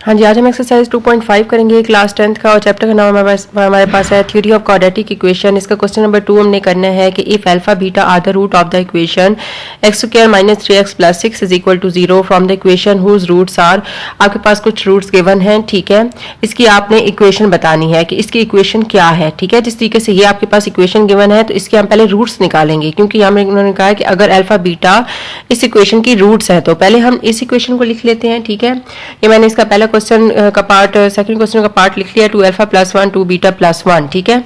हाँ जी, आज हम एक्सरसाइज 2.5 करेंगे क्लास 10th का और चैप्टर का नाम हमारे पास है थ्योरी ऑफ क्वाड्रेटिक इक्वेशन। इसका क्वेश्चन नंबर 2 हमने करना है कि if alpha beta are the root of the equation x square minus 3x plus 6 is equal to 0 from the equation whose roots are. आपके पास कुछ रूट्स गिवन हैं, ठीक है। इसकी आपने इक्वेशन बतानी है कि इसकी इक्वेशन क्या है, ठीक है। जिस तरीके से ये आपके पास इक्वेशन गिवन है तो इसके हम पहले रूट्स निकालेंगे, क्योंकि यहाँ उन्होंने कहा कि अगर अल्फा बीटा इस इक्वेशन की रूट्स है तो पहले हम इस इक्वेशन को लिख लेते हैं, ठीक है। ये मैंने इसका पहला क्वेश्चन का पार्ट, सेकंड क्वेश्चन का पार्ट लिख लिया, 2 अल्फा प्लस 1 2 बीटा प्लस 1, ठीक है।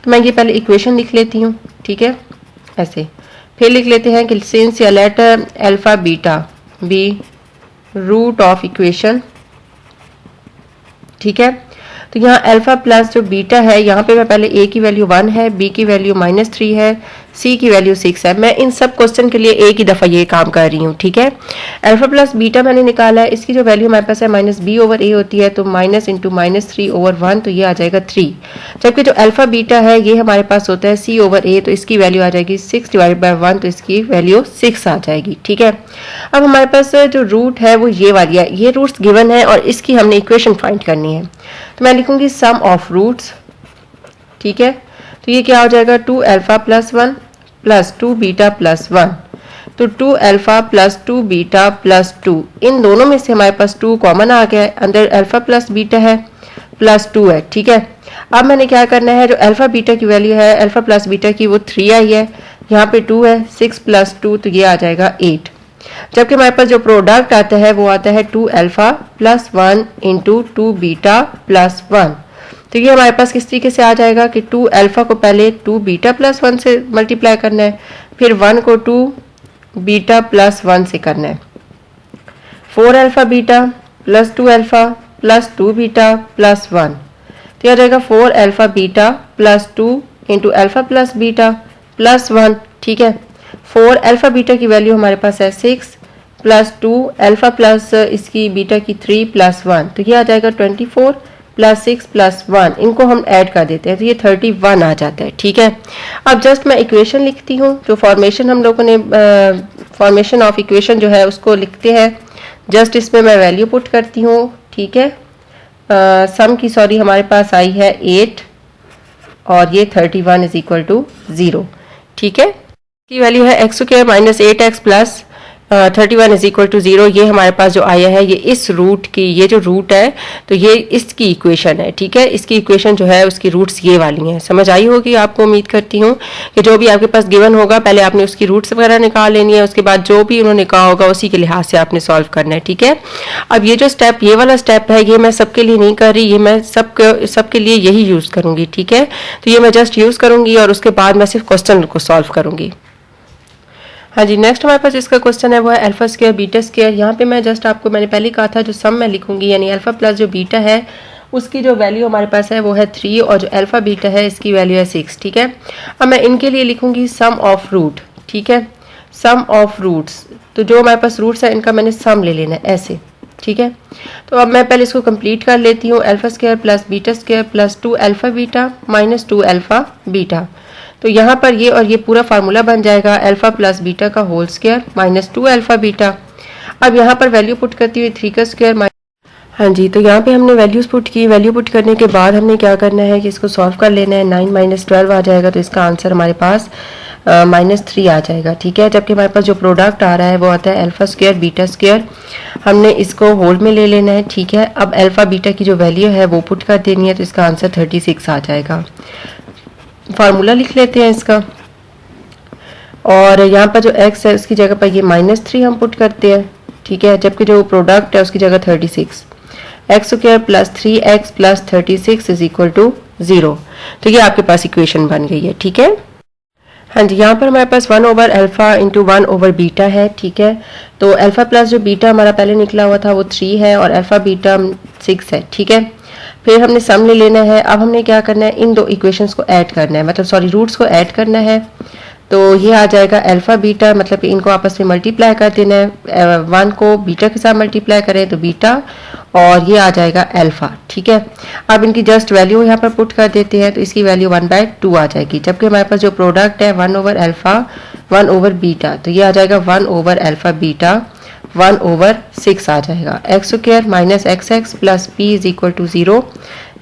तो मैं ये पहले इक्वेशन लिख लेती हूँ, ठीक है, ऐसे। फिर लिख लेते हैं कि सिंस या let alpha beta be root of equation, ठीक है। तो यहाँ अल्फा प्लस जो बीटा है, यहाँ पे मैं पहले ए की वैल्यू 1 है, बी की वैल्यू -3 है, सी की वैल्यू 6 है। मैं इन सब क्वेश्चन के लिए एक ही दफ़ा ये काम कर रही हूँ, ठीक है। अल्फा प्लस बीटा मैंने निकाला है, इसकी जो वैल्यू हमारे पास है -b/a होती है, तो माइनस इंटू -3/1, तो ये आ जाएगा 3। जबकि जो अल्फा बीटा है ये हमारे पास होता है c/a, तो इसकी वैल्यू आ जाएगी 6/1, तो इसकी वैल्यू 6 आ जाएगी, ठीक है। अब हमारे पास जो रूट है वो ये वाली है, ये रूट्स गिवन है और इसकी हमने इक्वेशन फाइंड करनी है। तो मैं लिखूंगी सम ऑफ रूट्स, ठीक है। तो ये क्या हो जाएगा 2 alpha plus 1 plus 2 beta plus 1, तो 2 अल्फा प्लस 2 बीटा प्लस 2, इन दोनों में से हमारे पास 2 कॉमन आ गया है, अंदर अल्फा प्लस बीटा है प्लस 2 है, ठीक है। अब मैंने क्या करना है, जो अल्फा बीटा की वैल्यू है अल्फा प्लस बीटा की वो 3 आई है, यहाँ पे 2 है, 6 प्लस 2, तो ये आ जाएगा 8। जबकि हमारे पास जो प्रोडक्ट आता है वो आता है 2 alpha plus 1 into 2 beta plus 1। तो ये हमारे पास किस तरीके से आ जाएगा कि 2 अल्फा को पहले 2 बीटा प्लस 1 से मल्टीप्लाई करना है, फिर 1 को 2 बीटा प्लस 1 से करना है, 4 alpha beta plus 2 alpha plus 2 beta plus 1, तो आ जाएगा 4 alpha beta plus 2 into alpha plus beta plus 1, ठीक है। 4 अल्फा बीटा की वैल्यू हमारे पास है 6 प्लस 2 अल्फा प्लस इसकी बीटा की 3 प्लस 1, तो ये आ जाएगा 24 प्लस 6 प्लस 1, इनको हम ऐड कर देते हैं तो ये 31 आ जाता है, ठीक है। अब जस्ट मैं इक्वेशन लिखती हूँ, जो फॉर्मेशन हम लोगों ने फॉर्मेशन ऑफ इक्वेशन जो है उसको लिखते हैं। जस्ट इसमें मैं वैल्यू पुट करती हूँ, ठीक है। सम की सॉरी हमारे पास आई है 8 और ये 31 इज इक्वल टू 0, ठीक है। की वैल्यू है x square minus 8x plus 31 is equal to 0। ये हमारे पास जो आया है ये इस रूट की, ये जो रूट है तो ये इसकी इक्वेशन है, ठीक है। इसकी इक्वेशन जो है उसकी रूट्स ये वाली हैं। समझ आई होगी आपको, उम्मीद करती हूँ कि जो भी आपके पास गिवन होगा पहले आपने उसकी रूट्स वगैरह निकाल लेनी है, उसके बाद जो भी उन्होंने कहा होगा उसी के लिहाज से आपने सॉल्व करना है, ठीक है। अब ये जो स्टेप, ये वाला स्टेप है, ये मैं सबके लिए नहीं कर रही, ये मैं सबके लिए यही यूज़ करूँगी, ठीक है। तो ये मैं जस्ट यूज़ करूँगी और उसके बाद मैं सिर्फ क्वेश्चन को सॉल्व करूँगी। हाँ जी, नेक्स्ट हमारे पास इसका क्वेश्चन है वो है अल्फा स्क्वायर बीटा स्क्वायर। यहाँ पे मैं जस्ट आपको, मैंने पहले कहा था जो सम मैं लिखूंगी, यानी अल्फा प्लस जो बीटा है उसकी जो वैल्यू हमारे पास है वो है 3 और जो अल्फा बीटा है इसकी वैल्यू है 6, ठीक है। अब मैं इनके लिए लिखूंगी सम ऑफ रूट, ठीक है, सम ऑफ रूट्स। तो जो हमारे पास रूट्स है इनका मैंने सम ले लेना है ऐसे, ठीक है। तो अब मैं पहले इसको कंप्लीट कर लेती हूँ, alpha square plus beta square plus 2 alpha beta minus 2 alpha beta. तो यहाँ पर ये और ये पूरा फार्मूला बन जाएगा अल्फा प्लस बीटा का whole square minus 2 alpha beta. अब यहाँ पर वैल्यू पुट करती हुई 3 का स्क्वायर माइनस, हाँ जी, तो यहाँ पे हमने वैल्यूज पुट की। वैल्यू पुट करने के बाद हमने क्या करना है कि इसको सॉल्व कर लेना है। 9 माइनस 12 आ जाएगा, तो इसका आंसर हमारे पास -3 आ जाएगा, ठीक है। जबकि हमारे पास जो प्रोडक्ट आ रहा है वो आता है अल्फा स्क्वायर बीटा स्क्वायर, हमने इसको होल में ले लेना है, ठीक है। अब अल्फा बीटा की जो वैल्यू है वो पुट कर देनी है, तो इसका आंसर 36 आ जाएगा। फार्मूला लिख लेते हैं इसका, और यहाँ पर जो x है उसकी जगह पर ये -3 हम पुट करते हैं, ठीक है। जबकि जो प्रोडक्ट है उसकी जगह 36, x square plus 3x plus 36 is equal to 0। तो ये आपके पास इक्वेशन बन गई है, ठीक है। हाँ जी, यहाँ पर हमारे पास 1 over alpha into 1 over beta है, ठीक है। तो अल्फा प्लस जो बीटा हमारा पहले निकला हुआ था वो 3 है और अल्फा बीटा 6 है, ठीक है। फिर हमने सम ले लेना है। अब हमने क्या करना है, इन दो इक्वेशंस को ऐड करना है, मतलब सॉरी रूट्स को ऐड करना है। तो ये आ जाएगा अल्फा बीटा, मतलब कि इनको आपस में मल्टीप्लाई कर देना है। 1 को बीटा के साथ मल्टीप्लाई करें तो बीटा, और ये आ जाएगा अल्फा, ठीक है। अब इनकी जस्ट वैल्यू यहाँ पर पुट कर देते हैं, तो इसकी वैल्यू 1/2 आ जाएगी। जबकि हमारे पास जो प्रोडक्ट है 1 ओवर अल्फा 1 ओवर बीटा, तो ये आ जाएगा 1 ओवर अल्फा बीटा 1/6 आ जाएगा। X square minus x x plus p is equal to 0,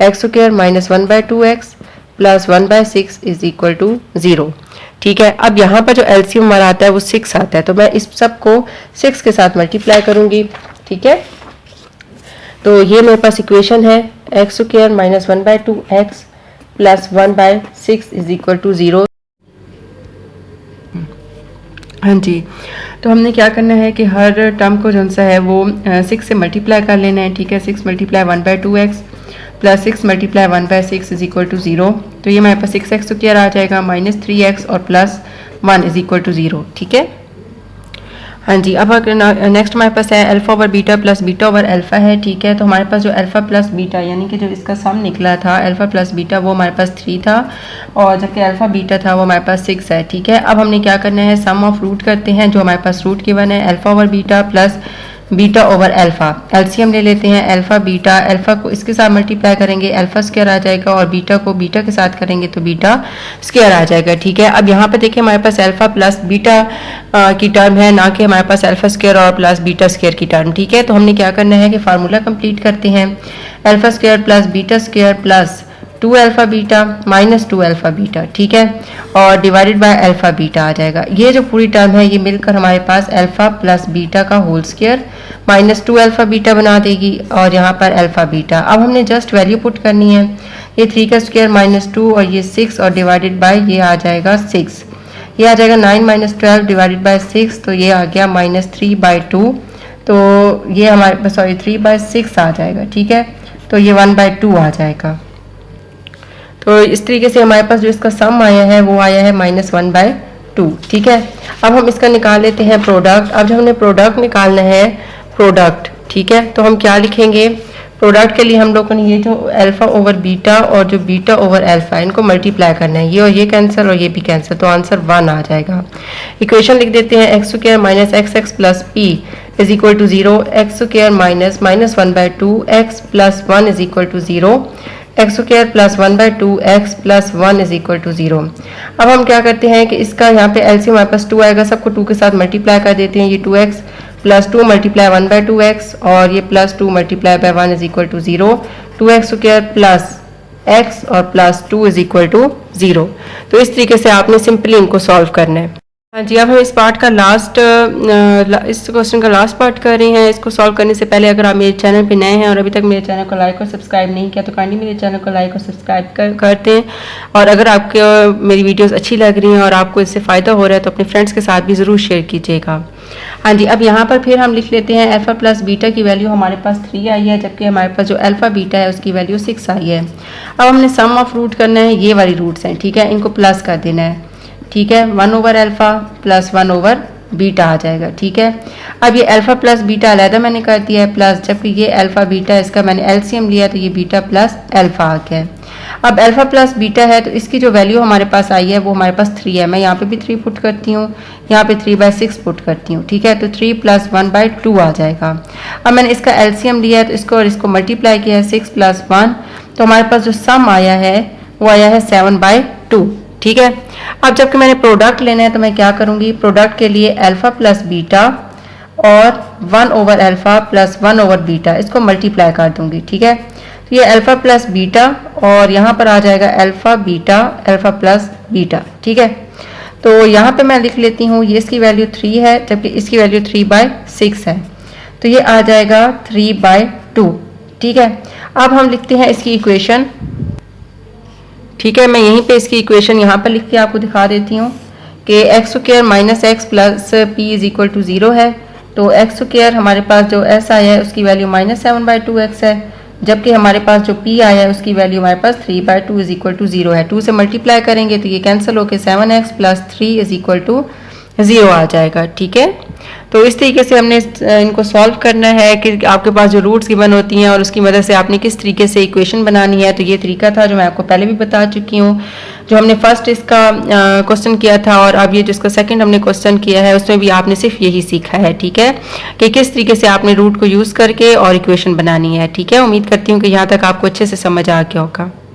x square minus 1/2x plus 1/6 is equal to 0। ठीक है, अब यहाँ पर जो एलसीएम हमारा आता है वो 6 आता है, तो मैं इस सब को 6 के साथ मल्टीप्लाई करूंगी। ठीक है, तो ये मेरे पास इक्वेशन है x square minus 1/2x plus 1/6 is equal to 0। हाँ जी, तो हमने क्या करना है कि हर टर्म को जो सा है वो 6 से मल्टीप्लाई कर लेना है। ठीक है, 6 multiply 1/2x plus 6 multiply 1/6 is equal to 0। तो ये हमारे पास 6x स्क्वायर आ जाएगा माइनस 3x और प्लस 1 इज इक्वल टू 0। ठीक है, हाँ जी, अब नेक्स्ट हमारे पास है alpha over beta plus beta over alpha है। ठीक है, तो हमारे पास जो अल्फा प्लस बीटा यानी कि जो इसका सम निकला था अल्फा प्लस बीटा वो हमारे पास 3 था और जबकि अल्फा बीटा था वो हमारे पास 6 है। ठीक है, अब हमने क्या करना है, सम ऑफ रूट करते हैं। जो हमारे पास रूट गिवन है alpha over beta plus beta over alpha, LCM ले लेते हैं अल्फा बीटा, अल्फा को इसके साथ मल्टीप्लाई करेंगे अल्फा स्क्वायर आ जाएगा और बीटा को बीटा के साथ करेंगे तो बीटा स्क्वायर आ जाएगा। ठीक है, अब यहाँ पे देखिए हमारे पास अल्फा प्लस बीटा की टर्म है, ना कि हमारे पास अल्फा स्क्वायर और प्लस बीटा स्क्वायर की टर्म। ठीक है, तो हमने क्या करना है कि फार्मूला कंप्लीट करते हैं, alpha square plus beta square plus 2 alpha beta minus 2 alpha beta. ठीक है, और डिवाइडेड बाय अल्फा बीटा आ जाएगा। ये जो पूरी टर्म है ये मिलकर हमारे पास अल्फा प्लस बीटा का whole square minus 2 alpha beta बना देगी और यहाँ पर अल्फा बीटा। अब हमने जस्ट वैल्यू पुट करनी है, ये 3 का स्क्वायर माइनस 2 और ये 6 और डिवाइडेड बाय ये आ जाएगा 6, ये आ जाएगा 9 माइनस 12 डिवाइडेड बाय 6, तो ये आ गया माइनस 3/2, तो ये हमारे पास सॉरी 3/6 आ जाएगा। ठीक है, तो ये 1/2 आ जाएगा। तो इस तरीके से हमारे पास जो इसका सम आया है वो आया है -1/2। ठीक है, अब हम इसका निकाल लेते हैं प्रोडक्ट। अब जब हमने प्रोडक्ट निकालना है प्रोडक्ट, ठीक है, तो हम क्या लिखेंगे, प्रोडक्ट के लिए हम लोगों ने ये जो अल्फा ओवर बीटा और जो बीटा ओवर अल्फा इनको मल्टीप्लाई करना है, ये और ये कैंसिल और ये भी कैंसिल, तो आंसर 1 आ जाएगा। इक्वेशन लिख देते हैं x square minus x x plus p is equal to 0, x square minus -1/2 x plus 1 is equal to 0, x square plus 1/2 x plus 1 is equal to 0। अब हम क्या करते हैं कि इसका यहाँ पे एलसीएम हमारे पास 2 आएगा, सबको 2 के साथ मल्टीप्लाई कर देते हैं। ये 2x प्लस 2 मल्टीप्लाई 1/2x और ये plus 2 multiply by 1 is equal to 0, 2x square plus x और प्लस 2 इज इक्वल टू 0। तो इस तरीके से आपने सिंपली इनको सॉल्व करना है। हाँ जी, अब हम इस पार्ट का इस क्वेश्चन का लास्ट पार्ट कर रहे हैं। इसको सॉल्व करने से पहले अगर आप मेरे चैनल पे नए हैं और अभी तक मेरे चैनल को लाइक और सब्सक्राइब नहीं किया तो काइंडली मेरे चैनल को लाइक और सब्सक्राइब करते हैं। और अगर आपको मेरी वीडियोस अच्छी लग रही हैं और आपको इससे फ़ायदा हो रहा है तो अपने फ्रेंड्स के साथ भी ज़रूर शेयर कीजिएगा। हाँ जी, अब यहाँ पर फिर हम लिख लेते हैं अल्फा प्लस बीटा की वैल्यू हमारे पास 3 आई है, जबकि हमारे पास जो अल्फा बीटा है उसकी वैल्यू 6 आई है। अब हमने सम ऑफ रूट करना है, ये वाली रूट्स हैं, ठीक है, इनको प्लस कर देना है। ठीक है, 1 over alpha plus 1 over beta आ जाएगा। ठीक है, अब ये अल्फा प्लस बीटा अलहदा मैंने कर दिया है प्लस, जबकि ये अल्फा बीटा इसका मैंने एलसीएम लिया तो ये बीटा प्लस अल्फा आ गया। अब अल्फा प्लस बीटा है तो इसकी जो वैल्यू हमारे पास आई है वो हमारे पास 3 है। मैं यहाँ पे भी 3 पुट करती हूँ, यहाँ पे 3/6 पुट करती हूँ। ठीक है, तो 3 प्लस 1/2 आ जाएगा। अब मैंने इसका एलसीएम लिया है तो इसको और इसको मल्टीप्लाई किया है 6 प्लस 1, तो हमारे पास जो सम आया है वो आया है 7/2। ठीक है, अब जबकि मैंने प्रोडक्ट लेना है तो मैं क्या करूंगी, प्रोडक्ट के लिए अल्फा प्लस बीटा और 1 over alpha plus 1 over beta इसको मल्टीप्लाई कर दूंगी। ठीक है, तो ये अल्फा प्लस बीटा और यहाँ पर आ जाएगा alpha beta alpha plus beta. ठीक है, तो यहाँ पे मैं लिख लेती हूँ, ये इसकी वैल्यू 3 है जबकि इसकी वैल्यू 3/6 है, तो ये आ जाएगा 3/2। ठीक है, अब हम लिखते हैं इसकी इक्वेशन। ठीक है, मैं यहीं पे इसकी इक्वेशन यहाँ पर लिख के आपको दिखा देती हूँ कि x square minus x plus p is equal to 0 है, तो एक्स स्क्वायर हमारे पास जो एस आया है उसकी वैल्यू -7/2x है, जबकि हमारे पास जो पी आया है उसकी वैल्यू हमारे पास 3/2 इज इक्वल टू 0 है। 2 से मल्टीप्लाई करेंगे तो ये कैंसिल होकर 7x plus 3 is equal to 0 आ जाएगा। ठीक है, तो इस तरीके से हमने इनको सॉल्व करना है कि आपके पास जो रूट्स गिवन होती हैं और उसकी मदद से आपने किस तरीके से इक्वेशन बनानी है। तो ये तरीका था जो मैं आपको पहले भी बता चुकी हूँ। जो हमने फर्स्ट इसका क्वेश्चन किया था और अब ये जिसका सेकंड हमने क्वेश्चन किया है उसमें भी आपने सिर्फ यही सीखा है। ठीक है, कि किस तरीके से आपने रूट को यूज़ करके और इक्वेशन बनानी है। ठीक है, उम्मीद करती हूँ कि यहाँ तक आपको अच्छे से समझ आ गया होगा।